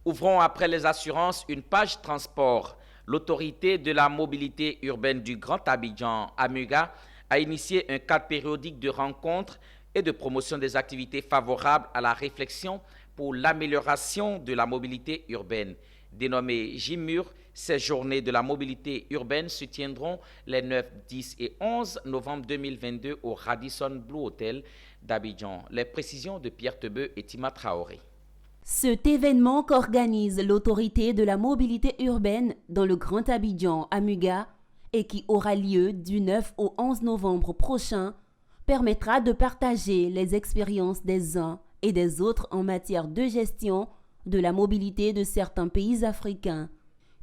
Ouvrons après les assurances une page transport. L'autorité de la mobilité urbaine du Grand Abidjan, AMUGA, a initié un cadre périodique de rencontres et de promotion des activités favorables à la réflexion pour l'amélioration de la mobilité urbaine. Dénommé JIMUR, ces journées de la mobilité urbaine se tiendront les 9, 10 et 11 novembre 2022 au Radisson Blu Hotel d'Abidjan. Les précisions de Pierre Tebeu et Tima Traoré. Cet événement qu'organise l'autorité de la mobilité urbaine dans le Grand Abidjan, AMUGA, et qui aura lieu du 9 au 11 novembre prochain, permettra de partager les expériences des uns et des autres en matière de gestion de la mobilité de certains pays africains.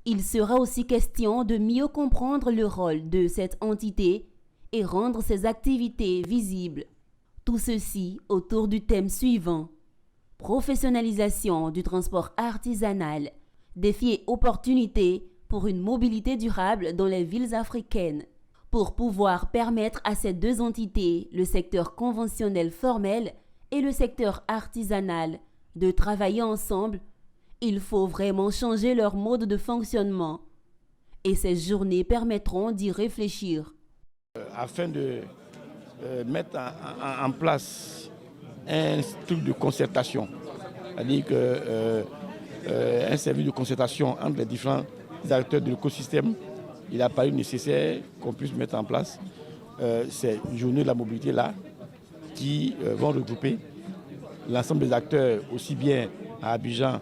Il sera aussi question de mieux comprendre le rôle de cette entité et rendre ses activités visibles. Tout ceci autour du thème suivant: professionnalisation du transport artisanal, défis et opportunités pour une mobilité durable dans les villes africaines. Pour pouvoir permettre à ces deux entités, le secteur conventionnel formel et le secteur artisanal, de travailler ensemble, il faut vraiment changer leur mode de fonctionnement. Et ces journées permettront d'y réfléchir. Afin de mettre en place un truc de concertation, c'est-à-dire un service de concertation entre les différents acteurs de l'écosystème, il a paru nécessaire qu'on puisse mettre en place ces journées de la mobilité-là qui vont regrouper l'ensemble des acteurs, aussi bien à Abidjan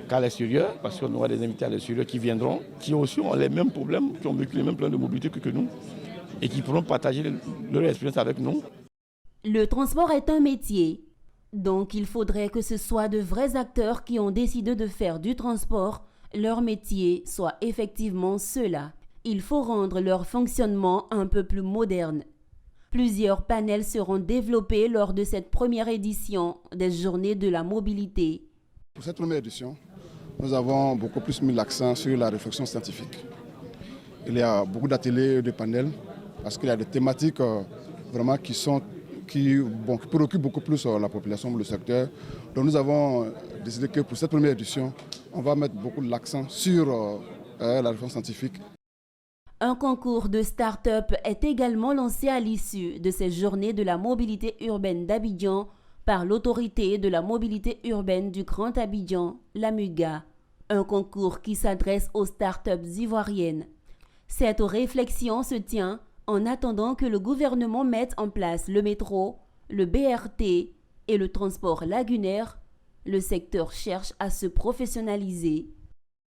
qu'à l'extérieur, parce qu'on aura des invités à l'extérieur qui viendront, qui aussi ont les mêmes problèmes, qui ont vécu les mêmes problèmes de mobilité que nous, et qui pourront partager leur expérience avec nous. Le transport est un métier, donc il faudrait que ce soit de vrais acteurs qui ont décidé de faire du transport leur métier, soit effectivement ceux-là. Il faut rendre leur fonctionnement un peu plus moderne. Plusieurs panels seront développés lors de cette première édition des Journées de la mobilité. Pour cette première édition, nous avons beaucoup plus mis l'accent sur la réflexion scientifique. Il y a beaucoup d'ateliers, de panels, parce qu'il y a des thématiques vraiment qui préoccupent beaucoup plus la population, le secteur. Donc nous avons décidé que pour cette première édition, on va mettre beaucoup l'accent sur la réflexion scientifique. Un concours de start-up est également lancé à l'issue de ces journées de la mobilité urbaine d'Abidjan par l'autorité de la mobilité urbaine du Grand Abidjan, l'AMUGA. Un concours qui s'adresse aux start-up ivoiriennes. Cette réflexion se tient en attendant que le gouvernement mette en place le métro, le BRT et le transport lagunaire. Le secteur cherche à se professionnaliser.